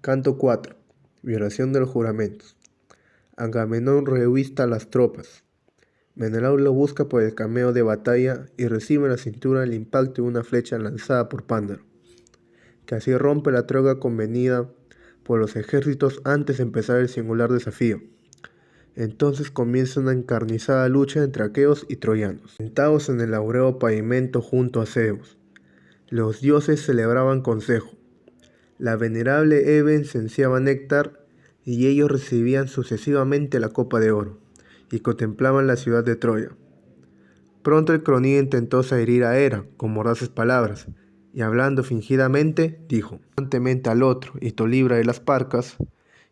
Canto 4. Violación de los juramentos. Agamenón revista a las tropas. Menelao lo busca por el cameo de batalla y recibe en la cintura el impacto de una flecha lanzada por Pándaro, que así rompe la tregua convenida por los ejércitos antes de empezar el singular desafío. Entonces comienza una encarnizada lucha entre aqueos y troyanos, sentados en el áureo pavimento junto a Zeus. Los dioses celebraban consejo. La venerable Hebe esenciaba néctar y ellos recibían sucesivamente la copa de oro y contemplaban la ciudad de Troya. Pronto el cronida intentó herir a Hera con mordaces palabras y hablando fingidamente dijo constantemente al otro y te libra de las parcas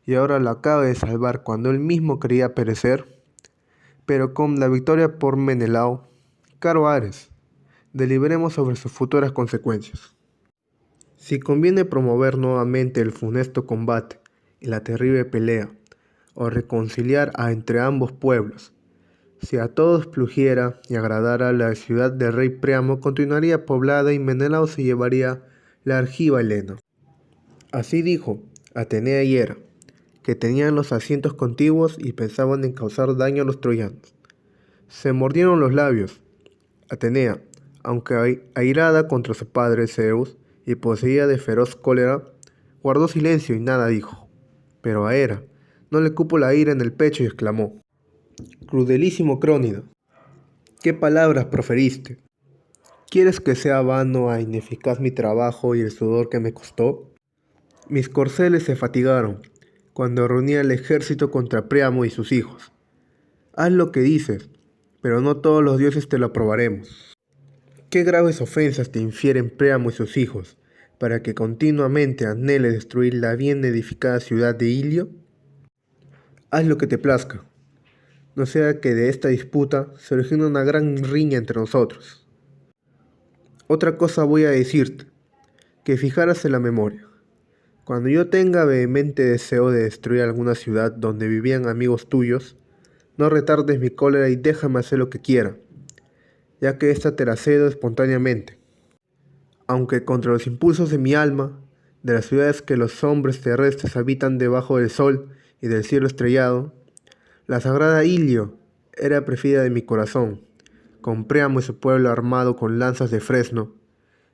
y ahora lo acaba de salvar cuando él mismo creía perecer. Pero con la victoria por Menelao, caro Ares, deliberemos sobre sus futuras consecuencias. Si conviene promover nuevamente el funesto combate y la terrible pelea, o reconciliar entre ambos pueblos, si a todos plugiera y agradara la ciudad del rey Priamo, continuaría poblada y Menelao se llevaría la argiva Helena. Así dijo Atenea y Hera, que tenían los asientos contiguos y pensaban en causar daño a los troyanos. Se mordieron los labios. Atenea, aunque airada contra su padre Zeus y poseída de feroz cólera, guardó silencio y nada dijo. Pero a Hera no le cupo la ira en el pecho y exclamó: Crudelísimo Crónida, ¿qué palabras proferiste? ¿Quieres que sea vano e ineficaz mi trabajo y el sudor que me costó? Mis corceles se fatigaron cuando reunía el ejército contra Priamo y sus hijos. Haz lo que dices, pero no todos los dioses te lo aprobaremos. ¿Qué graves ofensas te infieren Priamo y sus hijos, para que continuamente anhele destruir la bien edificada ciudad de Ilio? Haz lo que te plazca, no sea que de esta disputa se origine una gran riña entre nosotros. Otra cosa voy a decirte, que fijaras en la memoria. Cuando yo tenga vehemente deseo de destruir alguna ciudad donde vivían amigos tuyos, no retardes mi cólera y déjame hacer lo que quiera, ya que ésta te la cedo espontáneamente. Aunque contra los impulsos de mi alma, de las ciudades que los hombres terrestres habitan debajo del sol y del cielo estrellado, la sagrada Ilio era preferida de mi corazón, con Priamo y su pueblo armado con lanzas de fresno.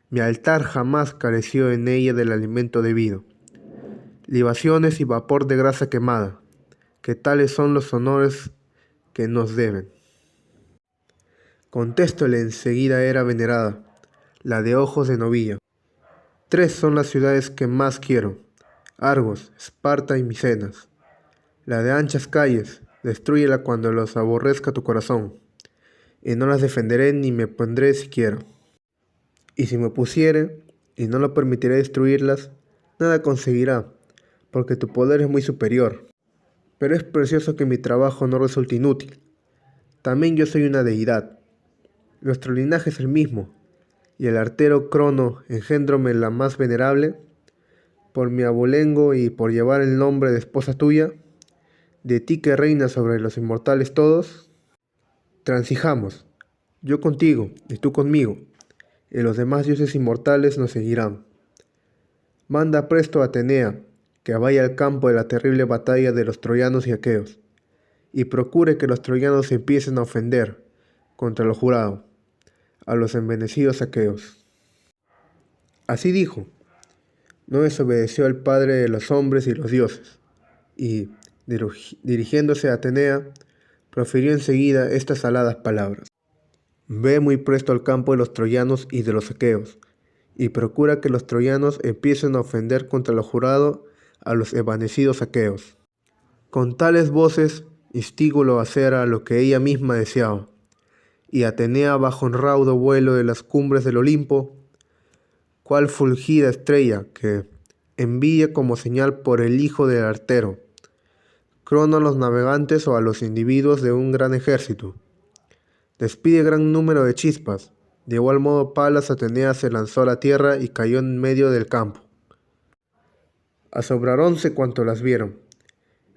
Mi altar jamás careció en ella del alimento debido. Libaciones y vapor de grasa quemada, que tales son los honores que nos deben. Contéstole enseguida Hera venerada, la de ojos de novilla. 3 son las ciudades que más quiero: Argos, Esparta y Micenas. La de anchas calles, destrúyela cuando los aborrezca tu corazón, y no las defenderé ni me pondré siquiera. Y si me pusiere, y no lo permitiré destruirlas, nada conseguirá, porque tu poder es muy superior. Pero es precioso que mi trabajo no resulte inútil. También yo soy una deidad. Nuestro linaje es el mismo, y el artero Crono, engendróme la más venerable, por mi abolengo y por llevar el nombre de esposa tuya, de ti que reinas sobre los inmortales todos, transijamos, yo contigo y tú conmigo, y los demás dioses inmortales nos seguirán. Manda presto a Atenea, que vaya al campo de la terrible batalla de los troyanos y aqueos, y procure que los troyanos empiecen a ofender, contra lo jurado, a los envenecidos aqueos. Así dijo, no desobedeció al padre de los hombres y los dioses, y, dirigiéndose a Atenea, profirió enseguida estas aladas palabras. Ve muy presto al campo de los troyanos y de los aqueos, y procura que los troyanos empiecen a ofender contra lo jurado a los evanecidos aqueos. Con tales voces instígulo a hacer a lo que ella misma deseaba, y Atenea bajo un raudo vuelo de las cumbres del Olimpo, cual fulgida estrella que envía como señal por el hijo del artero, Crono a los navegantes o a los individuos de un gran ejército. Despide gran número de chispas. De igual modo Palas Atenea se lanzó a la tierra y cayó en medio del campo. Asombráronse cuanto las vieron.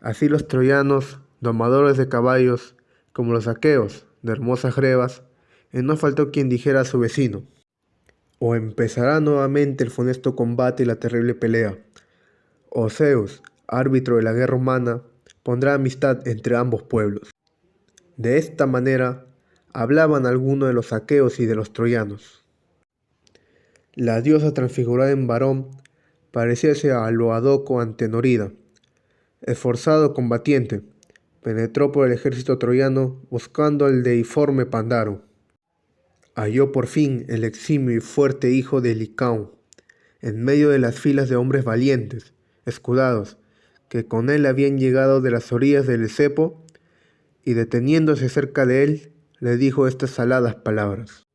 Así los troyanos, domadores de caballos, como los aqueos, de hermosas grebas, y no faltó quien dijera a su vecino: o empezará nuevamente el funesto combate y la terrible pelea, o Zeus, árbitro de la guerra humana, pondrá amistad entre ambos pueblos. De esta manera hablaban algunos de los aqueos y de los troyanos. La diosa transfigurada en varón parecíase a Lodoco Antenorida, esforzado combatiente, penetró por el ejército troyano buscando al deiforme Pandaro. Halló por fin el eximio y fuerte hijo de Licaón, en medio de las filas de hombres valientes, escudados, que con él habían llegado de las orillas del Esepo, y deteniéndose cerca de él, le dijo estas saladas palabras: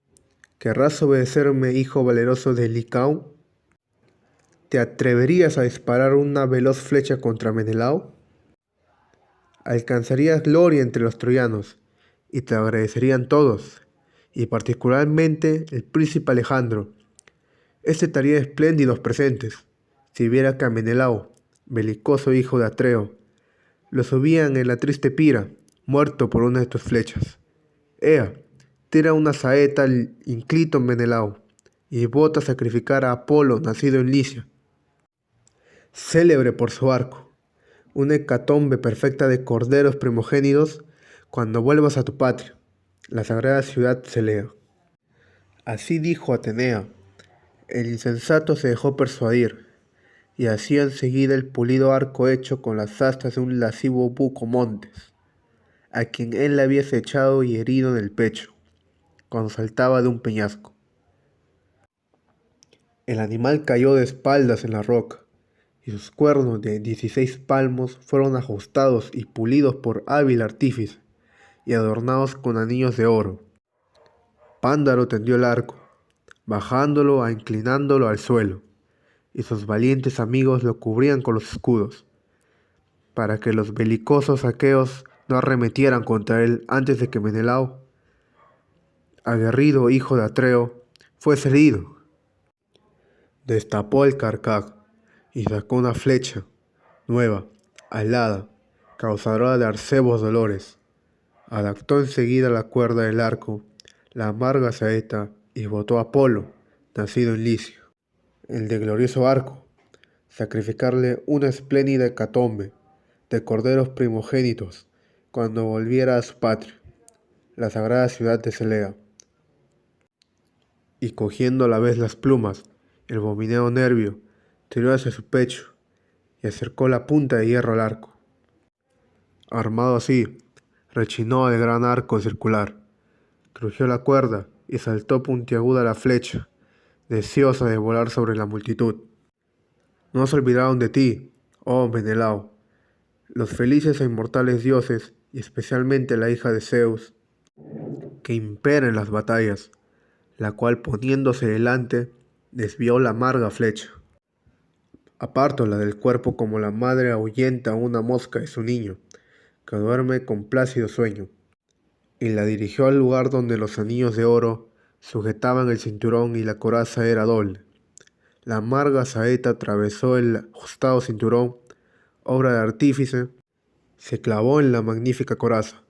¿Querrás obedecerme, hijo valeroso de Licaón? ¿Te atreverías a disparar una veloz flecha contra Menelao? Alcanzarías gloria entre los troyanos, y te agradecerían todos, y particularmente el príncipe Alejandro. Este te haría espléndidos presentes, si viera que a Menelao, belicoso hijo de Atreo, lo subían en la triste pira, muerto por una de tus flechas. Ea, tira una saeta al inclito Menelao, y vota a sacrificar a Apolo, nacido en Licia, célebre por su arco, una hecatombe perfecta de corderos primogénitos, cuando vuelvas a tu patria, la sagrada ciudad Celea. Así dijo Atenea. El insensato se dejó persuadir, y hacía enseguida el pulido arco hecho con las astas de un lascivo Bucomontes, a quien él le había echado y herido en el pecho, cuando saltaba de un peñasco. El animal cayó de espaldas en la roca, y sus cuernos de 16 palmos fueron ajustados y pulidos por hábil artífice, y adornados con anillos de oro. Pándaro tendió el arco, bajándolo e inclinándolo al suelo, y sus valientes amigos lo cubrían con los escudos, para que los belicosos aqueos no arremetieran contra él antes de que Menelao, aguerrido hijo de Atreo, fuese herido. Destapó el carcaj y sacó una flecha nueva, alada, causadora de arcebos dolores. Adaptó enseguida la cuerda del arco, la amarga saeta, y botó a Apolo, nacido en Licia, el de glorioso arco, sacrificarle una espléndida hecatombe de corderos primogénitos cuando volviera a su patria, la sagrada ciudad de Celea. Y cogiendo a la vez las plumas, el abominado Nervio tiró hacia su pecho y acercó la punta de hierro al arco. Armado así, rechinó el gran arco circular, crujió la cuerda y saltó puntiaguda la flecha, deseosa de volar sobre la multitud. No se olvidaron de ti, oh Menelao, los felices e inmortales dioses, y especialmente la hija de Zeus, que impera en las batallas, la cual poniéndose delante, desvió la amarga flecha. Apártola del cuerpo como la madre ahuyenta a una mosca de su niño, que duerme con plácido sueño, y la dirigió al lugar donde los anillos de oro sujetaban el cinturón y la coraza era doble. La amarga saeta atravesó el ajustado cinturón, obra de artífice, se clavó en la magnífica coraza,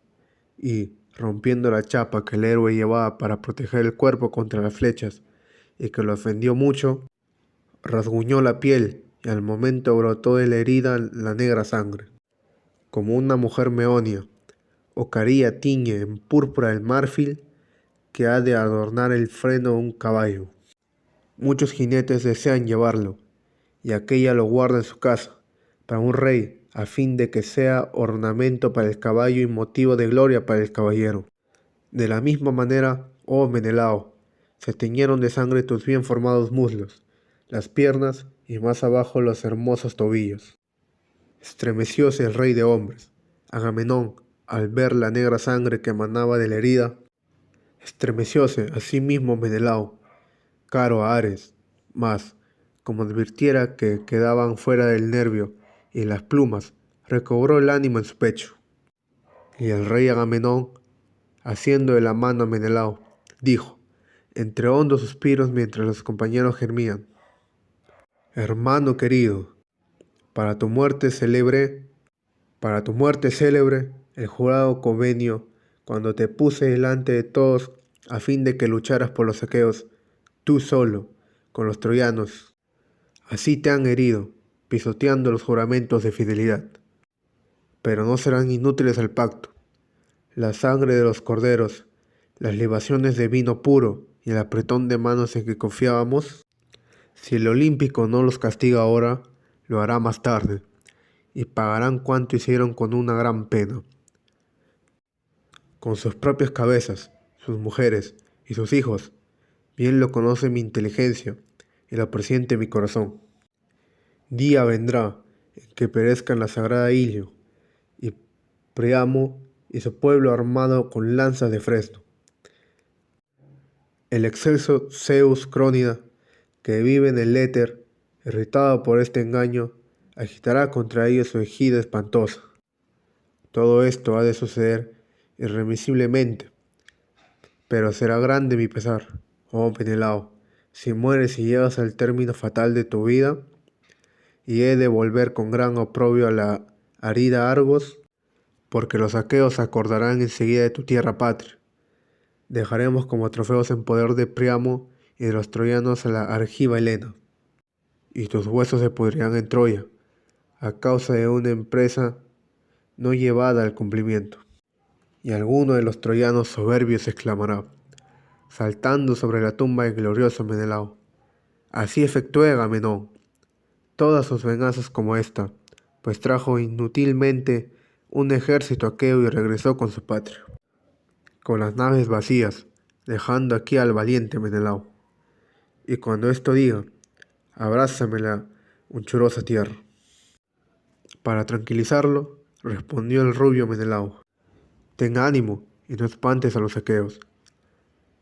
y, rompiendo la chapa que el héroe llevaba para proteger el cuerpo contra las flechas, y que lo ofendió mucho, rasguñó la piel, y al momento brotó de la herida la negra sangre. Como una mujer meonia, o caría tiñe en púrpura el marfil que ha de adornar el freno de un caballo. Muchos jinetes desean llevarlo, y aquella lo guarda en su casa, para un rey, a fin de que sea ornamento para el caballo y motivo de gloria para el caballero. De la misma manera, oh Menelao, se teñieron de sangre tus bien formados muslos, las piernas y más abajo los hermosos tobillos. Estremecióse el rey de hombres, Agamenón, al ver la negra sangre que emanaba de la herida. Estremecióse asimismo Menelao, caro a Ares, mas, como advirtiera que quedaban fuera del nervio y las plumas, recobró el ánimo en su pecho. Y el rey Agamenón, haciendo de la mano a Menelao, dijo, entre hondos suspiros mientras los compañeros gemían: hermano querido, para tu muerte célebre, el jurado convenio, cuando te puse delante de todos a fin de que lucharas por los aqueos, tú solo, con los troyanos, así te han herido, pisoteando los juramentos de fidelidad. Pero no serán inútiles el pacto. La sangre de los corderos, las libaciones de vino puro y el apretón de manos en que confiábamos, si el Olímpico no los castiga ahora, lo hará más tarde, y pagarán cuanto hicieron con una gran pena. Con sus propias cabezas, sus mujeres y sus hijos, bien lo conoce mi inteligencia y lo presiente mi corazón. Día vendrá en que perezcan la sagrada Ilio y Priamo y su pueblo armado con lanzas de fresno. El excelso Zeus Crónida, que vive en el éter, irritado por este engaño, agitará contra ellos su ejida espantosa. Todo esto ha de suceder irremisiblemente, pero será grande mi pesar, oh Menelao, si mueres y llegas al término fatal de tu vida, y he de volver con gran oprobio a la arida Argos, porque los aqueos se acordarán enseguida de tu tierra patria. Dejaremos como trofeos en poder de Priamo y de los troyanos a la argiva Helena, y tus huesos se pudrirán en Troya, a causa de una empresa no llevada al cumplimiento. Y alguno de los troyanos soberbios exclamará, saltando sobre la tumba del glorioso Menelao: así efectué Agamenón todas sus venganzas como esta, pues trajo inútilmente un ejército aqueo y regresó con su patria, con las naves vacías, dejando aquí al valiente Menelao. Y cuando esto diga, abrázame la unchurosa tierra. Para tranquilizarlo, respondió el rubio Menelao: ten ánimo y no espantes a los aqueos.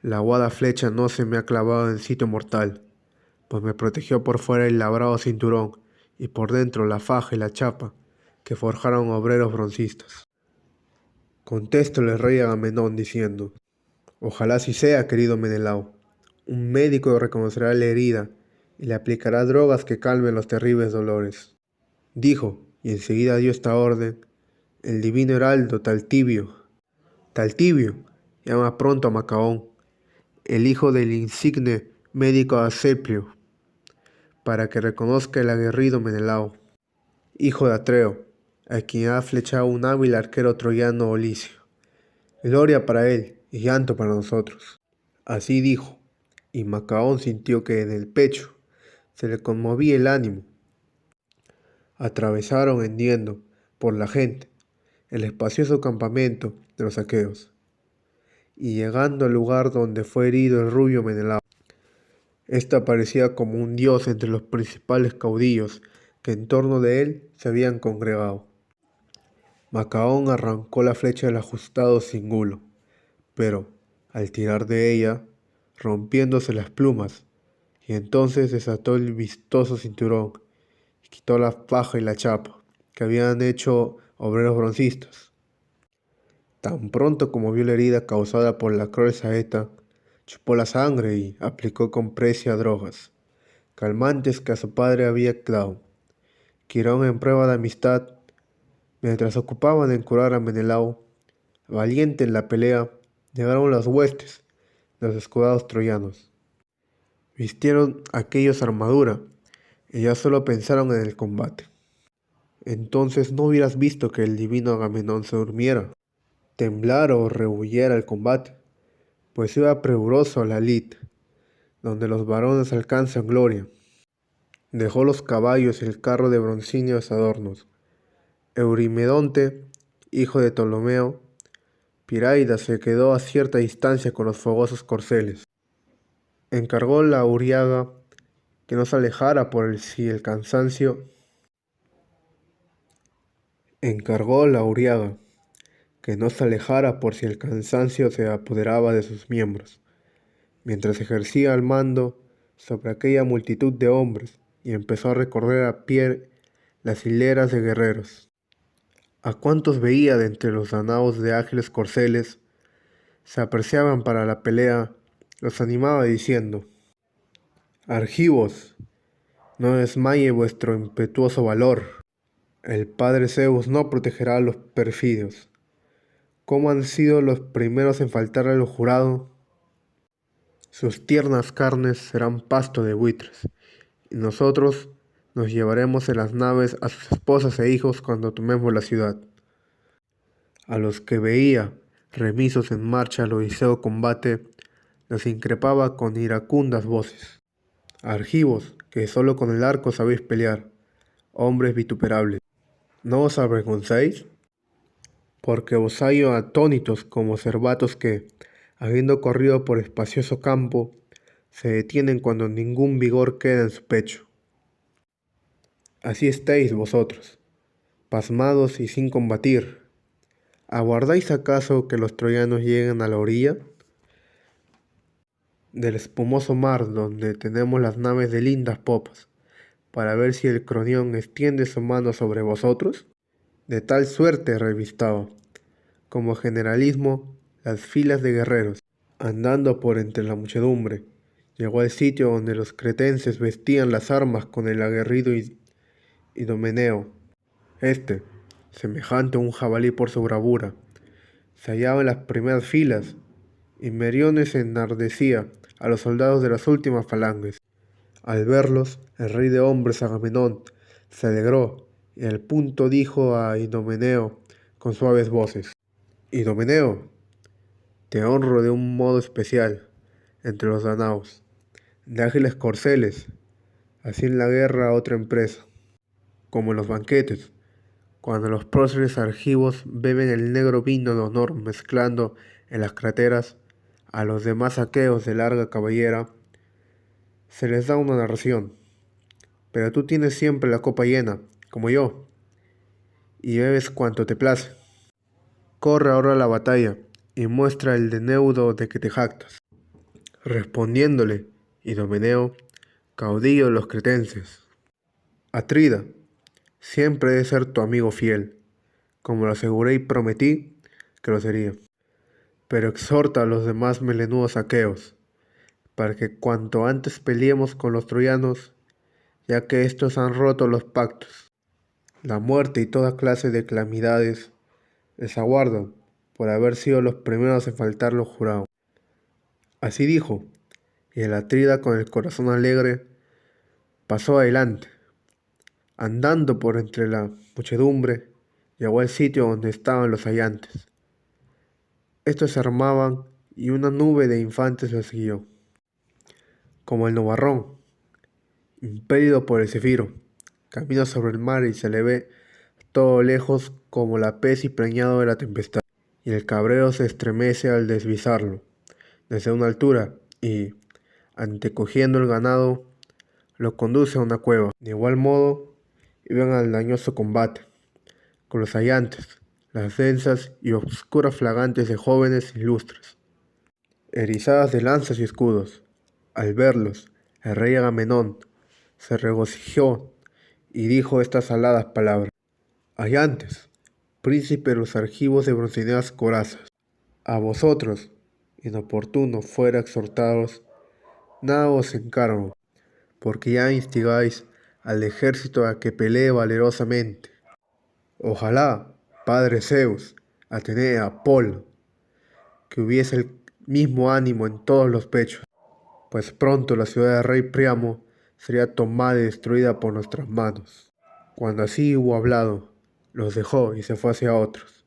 La aguada flecha no se me ha clavado en sitio mortal, pues me protegió por fuera el labrado cinturón y por dentro la faja y la chapa que forjaron obreros broncistas. Contéstole el rey Agamenón diciendo: ojalá así sea, querido Menelao. Un médico reconocerá la herida y le aplicará drogas que calmen los terribles dolores. Dijo, y enseguida dio esta orden, el divino heraldo Taltibio. Taltibio, llama pronto a Macaón, el hijo del insigne médico Asclepio, para que reconozca el aguerrido Menelao, hijo de Atreo, a quien ha flechado un hábil arquero troyano Olicio. Gloria para él y llanto para nosotros. Así dijo, y Macaón sintió que en el pecho se le conmovía el ánimo. Atravesaron hendiendo por la gente el espacioso campamento de los aqueos, y llegando al lugar donde fue herido el rubio Menelao, éste aparecía como un dios entre los principales caudillos que en torno de él se habían congregado. Macaón arrancó la flecha del ajustado cingulo, pero, al tirar de ella, rompiéndose las plumas, y entonces desató el vistoso cinturón y quitó la faja y la chapa que habían hecho obreros broncistas. Tan pronto como vio la herida causada por la cruel saeta, chupó la sangre y aplicó con precia drogas, calmantes que a su padre había dado. Quirón, en prueba de amistad, mientras ocupaban en curar a Menelao, valiente en la pelea, llegaron las huestes de los escudados troyanos. Vistieron aquellos armadura y ya solo pensaron en el combate. Entonces no hubieras visto que el divino Agamenón se durmiera, temblara o rehuyera el combate, pues iba presuroso a la lid, donde los varones alcanzan gloria. Dejó los caballos y el carro de broncíneos adornos. Eurimedonte, hijo de Ptolomeo, Piraida se quedó a cierta distancia con los fogosos corceles. Encargó la auriga que no se alejara por si el cansancio se apoderaba de sus miembros, mientras ejercía el mando sobre aquella multitud de hombres, y empezó a recorrer a pie las hileras de guerreros. A cuantos veía de entre los danaos de ágiles corceles se apreciaban para la pelea, los animaba diciendo: argivos, no desmaye vuestro impetuoso valor. El padre Zeus no protegerá a los perfidios. ¿Cómo han sido los primeros en faltar a lo jurado? Sus tiernas carnes serán pasto de buitres, y nosotros nos llevaremos en las naves a sus esposas e hijos cuando tomemos la ciudad. A los que veía remisos en marcha al odiseo combate, los increpaba con iracundas voces. Argivos, que solo con el arco sabéis pelear, hombres vituperables, ¿no os avergonzáis? Porque os hallo atónitos como cervatos que, habiendo corrido por espacioso campo, se detienen cuando ningún vigor queda en su pecho. Así estáis vosotros, pasmados y sin combatir. ¿Aguardáis acaso que los troyanos lleguen a la orilla del espumoso mar donde tenemos las naves de lindas popas, para ver si el Cronión extiende su mano sobre vosotros? De tal suerte revistaba, como generalismo, las filas de guerreros. Andando por entre la muchedumbre, llegó al sitio donde los cretenses vestían las armas con el aguerrido Idomeneo. Este, semejante a un jabalí por su bravura, se hallaba en las primeras filas, y Meriones enardecía a los soldados de las últimas falanges. Al verlos, el rey de hombres Agamenón se alegró y al punto dijo a Idomeneo con suaves voces: Idomeneo, te honro de un modo especial entre los danaos, de ágiles corceles, así en la guerra otra empresa, como en los banquetes, cuando los próceres argivos beben el negro vino de honor mezclando en las crateras a los demás aqueos de larga cabellera, se les da una narración, pero tú tienes siempre la copa llena, como yo, y bebes cuanto te place. Corre ahora a la batalla y muestra el deneudo de que te jactas. Respondiéndole, Idomeneo, caudillo de los cretenses: Atrida, siempre he de ser tu amigo fiel, como lo aseguré y prometí que lo sería. Pero exhorta a los demás melenudos aqueos, para que cuanto antes peleemos con los troyanos, ya que estos han roto los pactos. La muerte y toda clase de calamidades les aguardan por haber sido los primeros en faltar lo jurado. Así dijo, y el atrida con el corazón alegre pasó adelante. Andando por entre la muchedumbre, llegó al sitio donde estaban los hallantes. Estos se armaban y una nube de infantes los siguió. Como el nubarrón, impelido por el cefiro, camina sobre el mar y se le ve todo lejos como la pez y preñado de la tempestad. Y el cabrero se estremece al deslizarlo desde una altura y, antecogiendo el ganado, lo conduce a una cueva. De igual modo, iban al dañoso combate, con los hallantes, las densas y obscuras flagantes de jóvenes ilustres, erizadas de lanzas y escudos. Al verlos, el rey Agamenón se regocijó y dijo estas aladas palabras: Hallantes, príncipe de los argivos de broncíneas corazas, a vosotros, inoportuno fuera exhortaros, nada os encargo, porque ya instigáis al ejército a que pelee valerosamente. Ojalá, padre Zeus, Atenea, Apolo, que hubiese el mismo ánimo en todos los pechos, pues pronto la ciudad del rey Priamo sería tomada y destruida por nuestras manos. Cuando así hubo hablado, los dejó y se fue hacia otros.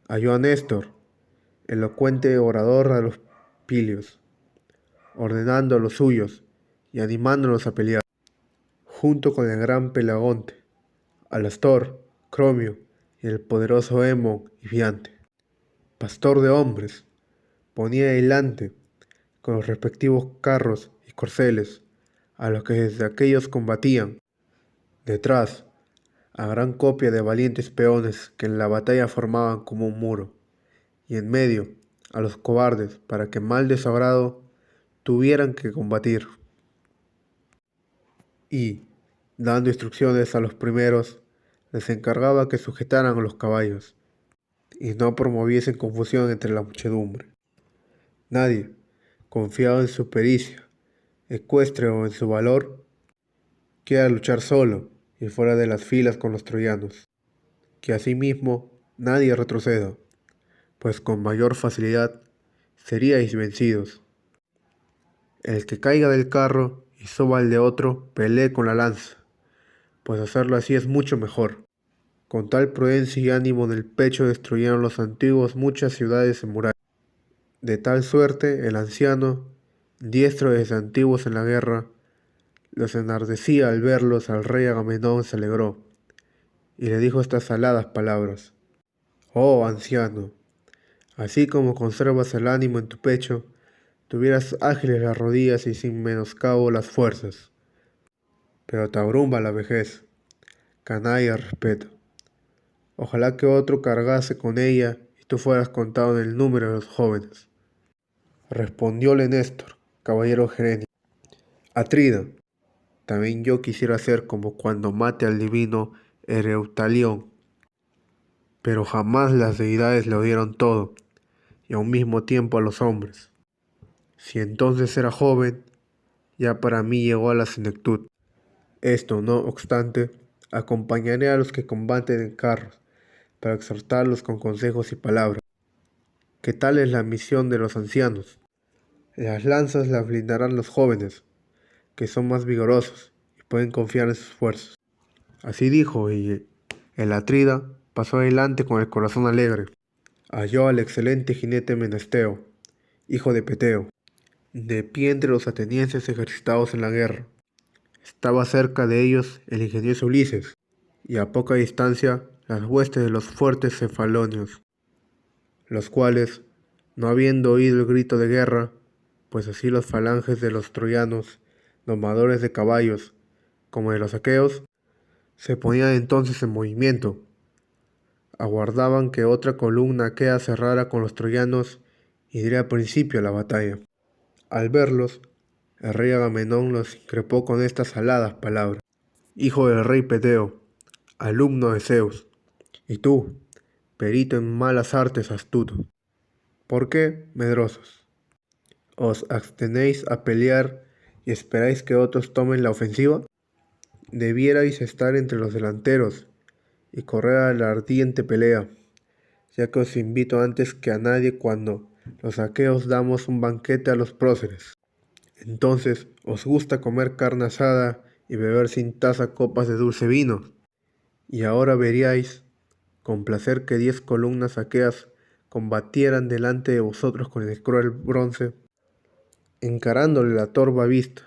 Halló a Néstor, elocuente orador de los Pilios, ordenando a los suyos y animándolos a pelear, junto con el gran Pelagonte, Alastor, Cromio y el poderoso Hemón y Fiante. Pastor de hombres, ponía delante, con los respectivos carros y corceles, a los que desde aquellos combatían. Detrás, a gran copia de valientes peones que en la batalla formaban como un muro, y en medio, a los cobardes, para que mal de su agrado tuvieran que combatir. Y, dando instrucciones a los primeros, les encargaba que sujetaran a los caballos, y no promoviesen confusión entre la muchedumbre. Nadie, confiado en su pericia, ecuestre o en su valor, quiera luchar solo y fuera de las filas con los troyanos. Que asimismo nadie retroceda, pues con mayor facilidad seríais vencidos. El que caiga del carro y suba al de otro, pelee con la lanza, pues hacerlo así es mucho mejor. Con tal prudencia y ánimo en el pecho destruyeron los antiguos muchas ciudades y murallas. De tal suerte el anciano, diestro desde antiguos en la guerra, los enardecía al verlos. Al rey Agamenón se alegró y le dijo estas aladas palabras: Oh anciano, así como conservas el ánimo en tu pecho, tuvieras ágiles las rodillas y sin menoscabo las fuerzas. Pero te abruma la vejez, canalla respeto. Ojalá que otro cargase con ella y tú fueras contado en el número de los jóvenes. Respondióle Néstor, caballero Gerenio: Atrida, también yo quisiera ser como cuando mate al divino Ereutalión, pero jamás las deidades le dieron todo, y a un mismo tiempo a los hombres. Si entonces era joven, ya para mí llegó a la senectud. Esto, no obstante, acompañaré a los que combaten en carros, para exhortarlos con consejos y palabras. ¿Qué tal es la misión de los ancianos? Las lanzas las blindarán los jóvenes, que son más vigorosos y pueden confiar en sus fuerzas. Así dijo, y el atrida pasó adelante con el corazón alegre. Halló al excelente jinete Menesteo, hijo de Peteo, de pie entre los atenienses ejercitados en la guerra. Estaba cerca de ellos el ingenioso Ulises, y a poca distancia las huestes de los fuertes cefalonios, los cuales, no habiendo oído el grito de guerra, pues así los falanges de los troyanos, domadores de caballos, como de los aqueos, se ponían entonces en movimiento, aguardaban que otra columna aquea cerrara con los troyanos y diera principio a la batalla. Al verlos, el rey Agamenón los increpó con estas aladas palabras: Hijo del rey Peteo, alumno de Zeus, y tú, perito en malas artes astuto, ¿por qué, medrosos, os abstenéis a pelear y esperáis que otros tomen la ofensiva? Debierais estar entre los delanteros y correr a la ardiente pelea, ya que os invito antes que a nadie cuando los aqueos damos un banquete a los próceres. Entonces, ¿os gusta comer carne asada y beber sin taza copas de dulce vino? Y ahora veríais con placer que 10 columnas aqueas combatieran delante de vosotros con el cruel bronce. Encarándole la torva vista,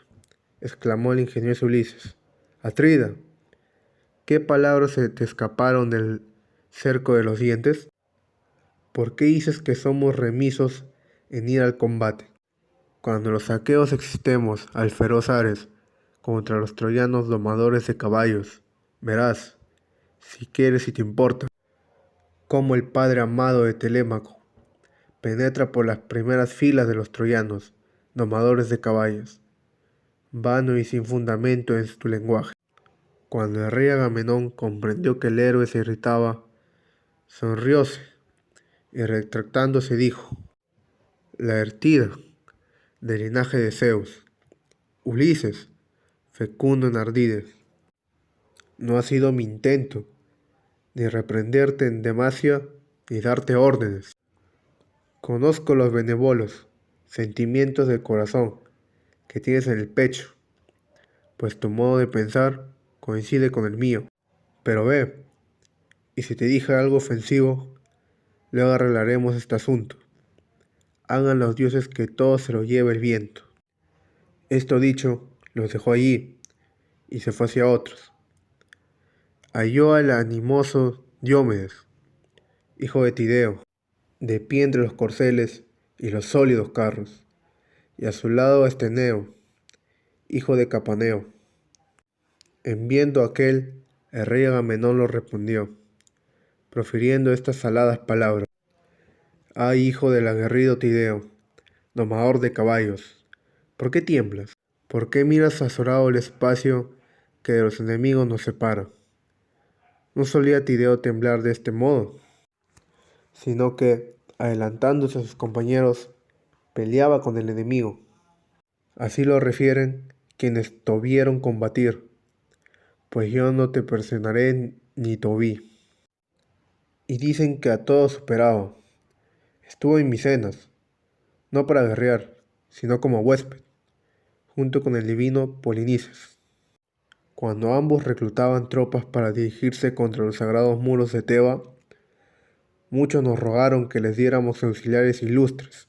exclamó el ingenioso Ulises: Atrida, ¿qué palabras se te escaparon del cerco de los dientes? ¿Por qué dices que somos remisos en ir al combate, cuando los aqueos existemos al feroz Ares contra los troyanos domadores de caballos? Verás, si quieres y te importa, cómo el padre amado de Telémaco penetra por las primeras filas de los troyanos, domadores de caballos. Vano y sin fundamento es tu lenguaje. Cuando el rey Agamenón comprendió que el héroe se irritaba, sonrióse y retractándose dijo: Laertida, del linaje de Zeus, Ulises, fecundo en ardides, no ha sido mi intento ni reprenderte en demasia ni darte órdenes. Conozco los benévolos sentimientos del corazón que tienes en el pecho, pues tu modo de pensar coincide con el mío. Pero ve, y si te dije algo ofensivo, luego arreglaremos este asunto. Hagan los dioses que todo se lo lleve el viento. Esto dicho, los dejó allí y se fue hacia otros. Halló al animoso Diomedes, hijo de Tideo, de pie entre los corceles y los sólidos carros, y a su lado a Esteneo, hijo de Capaneo. En viendo aquel, el rey Agamenón lo respondió, profiriendo estas saladas palabras: Ay, hijo del aguerrido Tideo, domador de caballos, ¿por qué tiemblas? ¿Por qué miras azorado el espacio que de los enemigos nos separa? No solía Tideo temblar de este modo, sino que, adelantándose a sus compañeros, peleaba con el enemigo. Así lo refieren quienes te vieron combatir, pues yo no te presionaré ni te vi. Y dicen que a todos superaba. Estuvo en Micenas, no para guerrear, sino como huésped, junto con el divino Polinices. Cuando ambos reclutaban tropas para dirigirse contra los sagrados muros de Teba, muchos nos rogaron que les diéramos auxiliares ilustres,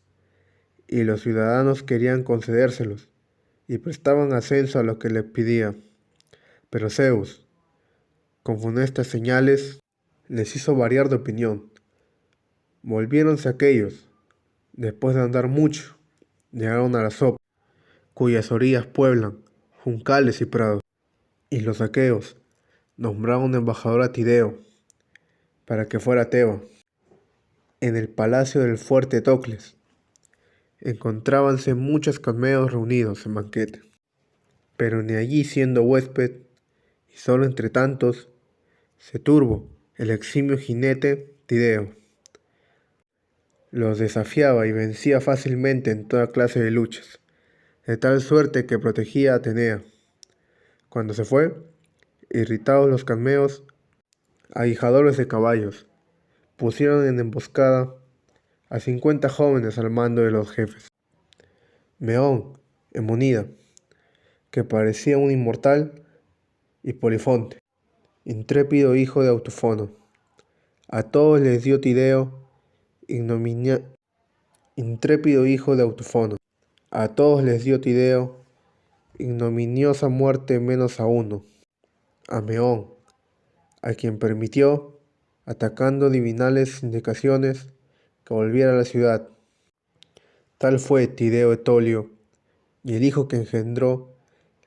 y los ciudadanos querían concedérselos, y prestaban ascenso a lo que les pedía. Pero Zeus, con funestas señales, les hizo variar de opinión. Volviéronse aquellos, después de andar mucho, llegaron a la Sopa, cuyas orillas pueblan juncales y prados. Y los aqueos nombraron embajador a Tideo, para que fuera a Teba. En el palacio del fuerte Tocles encontrábanse muchos cadmeos reunidos en banquete, pero ni allí siendo huésped, y solo entre tantos, se turbó el eximio jinete Tideo. Los desafiaba y vencía fácilmente en toda clase de luchas, de tal suerte que protegía a Atenea. Cuando se fue, irritados los cadmeos, aguijadores de caballos, pusieron en emboscada a 50 jóvenes al mando de los jefes. Meón, Emonida, que parecía un inmortal, y Polifonte, intrépido hijo de Autofono. A todos les dio Tideo intrépido hijo de Autofono. A todos les dio Tideo ignominiosa muerte menos a uno, a Meón, a quien permitió, atacando divinales indicaciones, que volviera a la ciudad. Tal fue Tideo Etolio, y el hijo que engendró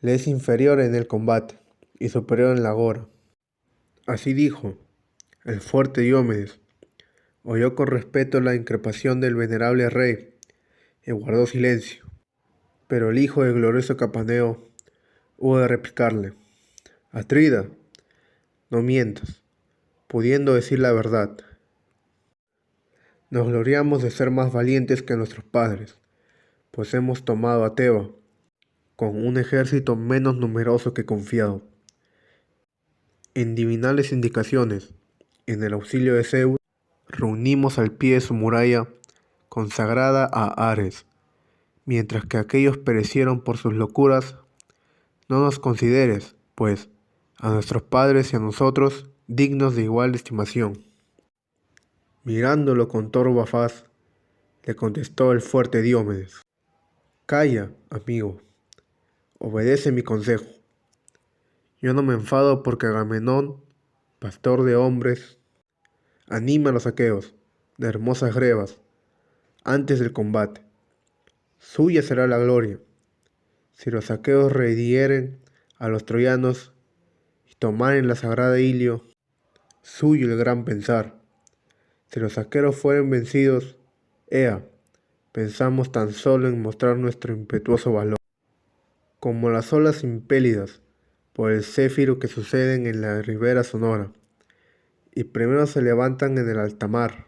le es inferior en el combate y superior en la agora. Así dijo el fuerte Diomedes, oyó con respeto la increpación del venerable rey y guardó silencio, pero el hijo del glorioso Capaneo hubo de replicarle: Atrida, no mientas, pudiendo decir la verdad. Nos gloriamos de ser más valientes que nuestros padres, pues hemos tomado a Teba, con un ejército menos numeroso que confiado. En divinales indicaciones, en el auxilio de Zeus, reunimos al pie de su muralla consagrada a Ares, mientras que aquellos perecieron por sus locuras. No nos consideres, pues, a nuestros padres y a nosotros dignos de igual estimación. Mirándolo con torva faz, le contestó el fuerte Diomedes: Calla, amigo, obedece mi consejo. Yo no me enfado porque Agamenón, pastor de hombres, anima a los aqueos de hermosas grebas antes del combate. Suya será la gloria, si los aqueos redirieren a los troyanos y tomaren la sagrada Ilio. Suyo el gran pensar. Si los aqueos fueren vencidos, ea, pensamos tan solo en mostrar nuestro impetuoso valor. Como las olas impélidas por el céfiro que suceden en la ribera sonora, y primero se levantan en el alta mar,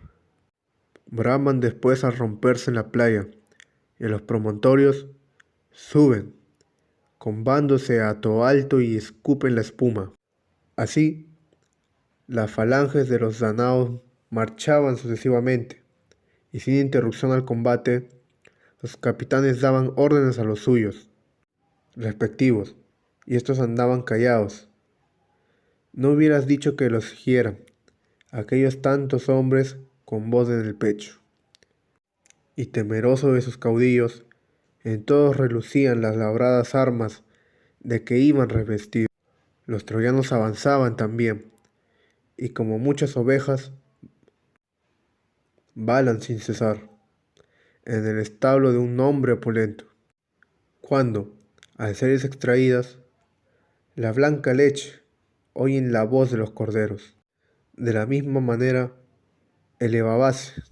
braman después al romperse en la playa, y en los promontorios suben, combándose a todo alto y escupen la espuma. Así, las falanges de los danaos marchaban sucesivamente, y sin interrupción al combate, los capitanes daban órdenes a los suyos respectivos, y estos andaban callados. No hubieras dicho que los siguieran aquellos tantos hombres con voz en el pecho. Y temeroso de sus caudillos, en todos relucían las labradas armas de que iban revestidos. Los troyanos avanzaban también, y como muchas ovejas, balan sin cesar, en el establo de un hombre opulento, cuando, al ser extraídas, la blanca leche oyen la voz de los corderos. De la misma manera, elevábase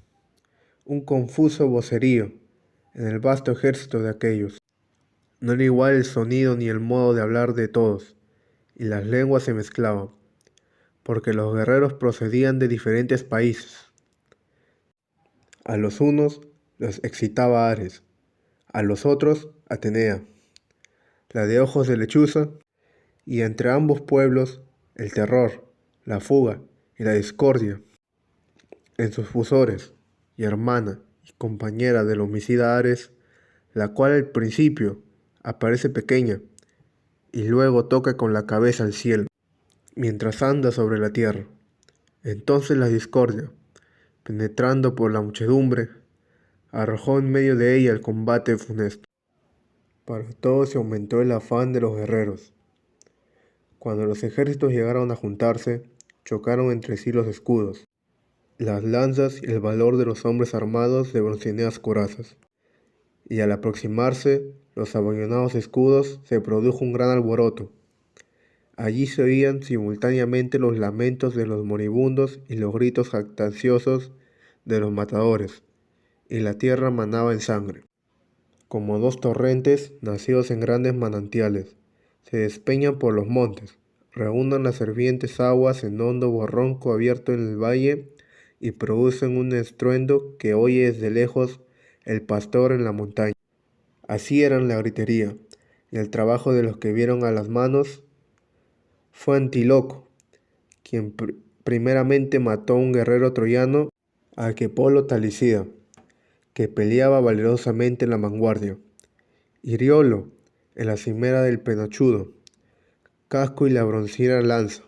un confuso vocerío en el vasto ejército de aquellos. No era igual el sonido ni el modo de hablar de todos, y las lenguas se mezclaban, porque los guerreros procedían de diferentes países. A los unos los excitaba Ares, a los otros Atenea, la de ojos de lechuza, y entre ambos pueblos el terror, la fuga y la discordia. En sus fusores, y hermana y compañera del homicida Ares, la cual al principio aparece pequeña y luego toca con la cabeza al cielo, mientras anda sobre la tierra. Entonces la discordia, penetrando por la muchedumbre, arrojó en medio de ella el combate funesto. Para todos se aumentó el afán de los guerreros. Cuando los ejércitos llegaron a juntarse, chocaron entre sí los escudos, las lanzas y el valor de los hombres armados de broncíneas corazas. Y al aproximarse los abollonados escudos se produjo un gran alboroto. Allí se oían simultáneamente los lamentos de los moribundos y los gritos jactanciosos de los matadores, y la tierra manaba en sangre. Como dos torrentes, nacidos en grandes manantiales, se despeñan por los montes, reúnan las fervientes aguas en hondo borronco abierto en el valle y producen un estruendo que oye desde lejos el pastor en la montaña. Así eran la gritería y el trabajo de los que vieron a las manos. Fue Antíloco quien primeramente mató a un guerrero troyano, al que Polo Talicida, que peleaba valerosamente en la vanguardia. Hiriólo en la cimera del penachudo, casco y la broncínea lanza,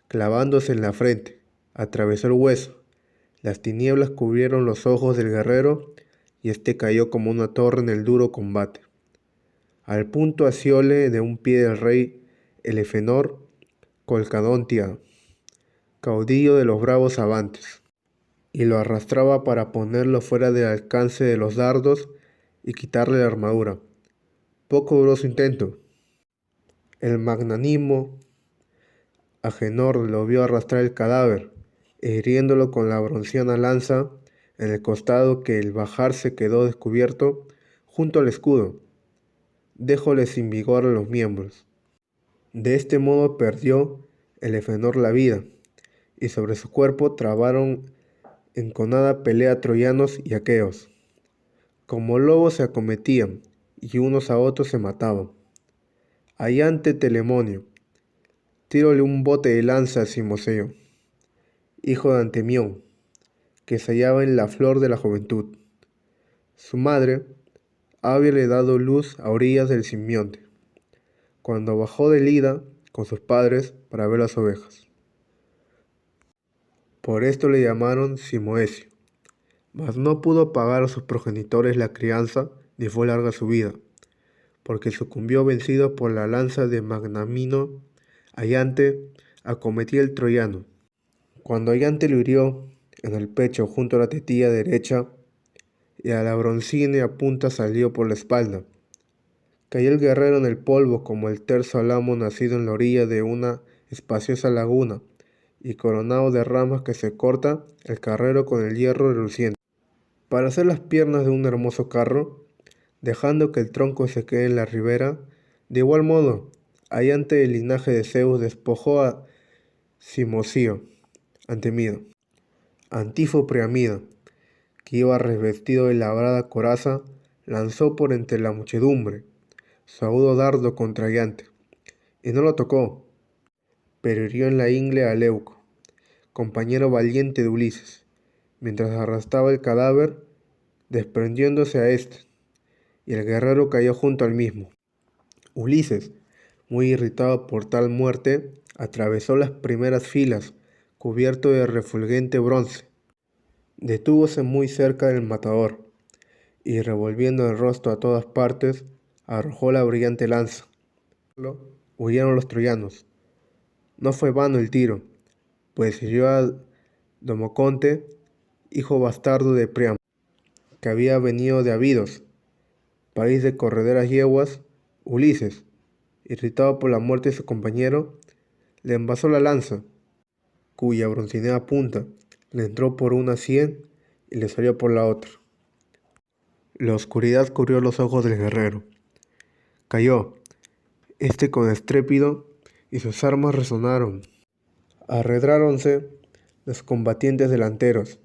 clavándose en la frente, atravesó el hueso. Las tinieblas cubrieron los ojos del guerrero y éste cayó como una torre en el duro combate. Al punto asióle de un pie del rey Elefenor, Colcadontia, caudillo de los bravos abantes, y lo arrastraba para ponerlo fuera del alcance de los dardos y quitarle la armadura. Poco duró su intento. El magnánimo Agenor lo vio arrastrar el cadáver, hiriéndolo con la broncínea lanza en el costado, que al bajarse quedó descubierto junto al escudo, dejóle sin vigor a los miembros. De este modo perdió Elefenor la vida, y sobre su cuerpo trabaron enconada pelea troyanos y aqueos. Como lobos se acometían, y unos a otros se mataban. Allante Telemonio, tíróle un bote de lanza a Simoseo, hijo de Antemión, que se hallaba en la flor de la juventud. Su madre habíale dado luz a orillas del Simbionte, cuando bajó del Ida con sus padres para ver las ovejas. Por esto le llamaron Simoesio, mas no pudo pagar a sus progenitores la crianza, ni fue larga su vida, porque sucumbió vencido por la lanza de Magnamino. Allante acometía el troyano. Cuando Allante lo hirió en el pecho junto a la tetilla derecha, y a la broncínea punta salió por la espalda, cayó el guerrero en el polvo como el terso álamo nacido en la orilla de una espaciosa laguna, y coronado de ramas que se corta el carrero con el hierro reluciente, para hacer las piernas de un hermoso carro, dejando que el tronco se quede en la ribera. De igual modo, Allante del linaje de Zeus despojó a Simosio, Antemido. Antifo Priamida, que iba revestido de labrada coraza, lanzó por entre la muchedumbre su agudo dardo contra Allante, y no lo tocó, pero hirió en la ingle a Leuco, compañero valiente de Ulises, mientras arrastraba el cadáver, desprendiéndose a éste, y el guerrero cayó junto al mismo. Ulises, muy irritado por tal muerte, atravesó las primeras filas, cubierto de refulgente bronce. Detúvose muy cerca del matador, y revolviendo el rostro a todas partes, arrojó la brillante lanza. Huyeron los troyanos. No fue vano el tiro, pues hirió a Domoconte, hijo bastardo de Priamo, que había venido de Abidos, país de correderas yeguas. Ulises, irritado por la muerte de su compañero, le envasó la lanza, cuya broncínea punta le entró por una sien y le salió por la otra. La oscuridad cubrió los ojos del guerrero. Cayó, este con estrépito, y sus armas resonaron. Arredráronse los combatientes delanteros,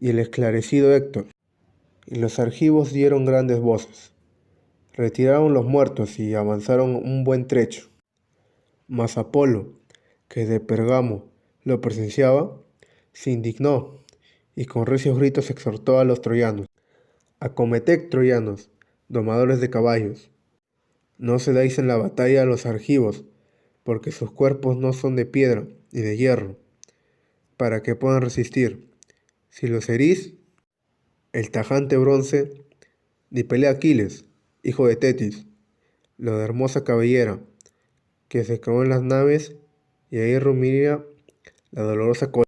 y el esclarecido Héctor, y los argivos dieron grandes voces. Retiraron los muertos y avanzaron un buen trecho. Mas Apolo, que de Pergamo lo presenciaba, se indignó y con recios gritos exhortó a los troyanos: «Acometed, troyanos, domadores de caballos, No cedáis en la batalla a los argivos, porque sus cuerpos no son de piedra ni de hierro, para que puedan resistir. Si los herís, el tajante bronce, ni pelea Aquiles, hijo de Tetis, lo de hermosa cabellera, que se clavó en las naves, y ahí rumiría la dolorosa cola.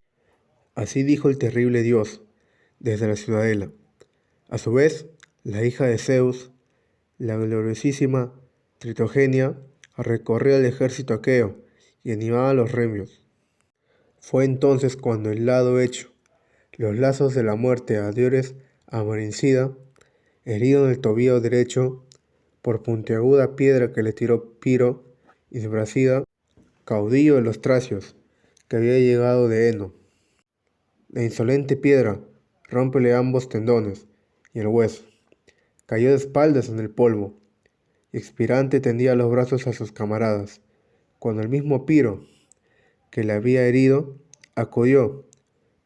Así dijo el terrible dios, desde la ciudadela. A su vez, la hija de Zeus, la gloriosísima Tritogenia, recorría el ejército aqueo y animaba a los remios. Fue entonces cuando el lado hecho, los lazos de la muerte a Diores Amarincida, herido en el tobillo derecho por puntiaguda piedra que le tiró Piro, Isbracida, caudillo de los tracios, que había llegado de Eno. La insolente piedra rómpele ambos tendones y el hueso. Cayó de espaldas en el polvo, y expirante tendía los brazos a sus camaradas, cuando el mismo Piro, que le había herido, acudió,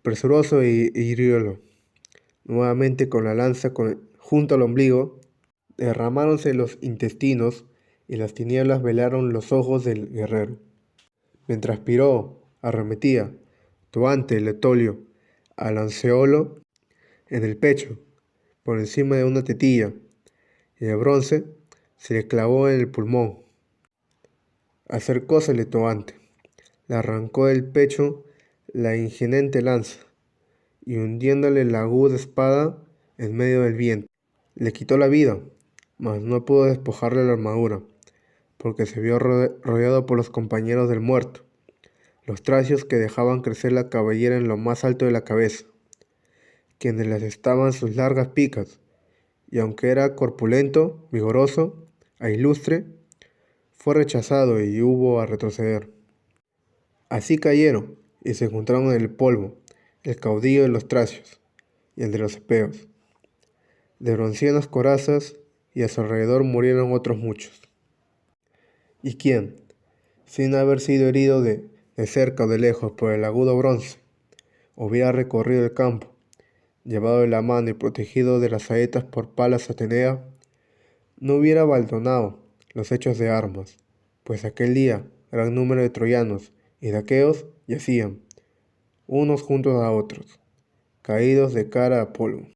presuroso e hiriólo. Nuevamente con la lanza junto al ombligo, derramáronse los intestinos y las tinieblas velaron los ojos del guerrero. Mientras Piro arremetía, tuante el Etolio, a Lanceolo en el pecho, por encima de una tetilla, y el bronce se le clavó en el pulmón. Acercósele Toante, le arrancó del pecho la ingente lanza, y hundiéndole la aguda espada en medio del viento, le quitó la vida, mas no pudo despojarle la armadura, porque se vio rodeado por los compañeros del muerto, los tracios que dejaban crecer la cabellera en lo más alto de la cabeza, quienes les estaban sus largas picas, y aunque era corpulento, vigoroso e ilustre, fue rechazado y hubo a retroceder. Así cayeron y se encontraron en el polvo el caudillo de los tracios y el de los epeos. De bronceanas corazas y a su alrededor murieron otros muchos. ¿Y quién, sin haber sido herido de cerca o de lejos por el agudo bronce, hubiera recorrido el campo, llevado de la mano y protegido de las saetas por Palas Atenea, no hubiera abandonado los hechos de armas, pues aquel día gran número de troyanos y de aqueos yacían, unos juntos a otros, caídos de cara a polvo.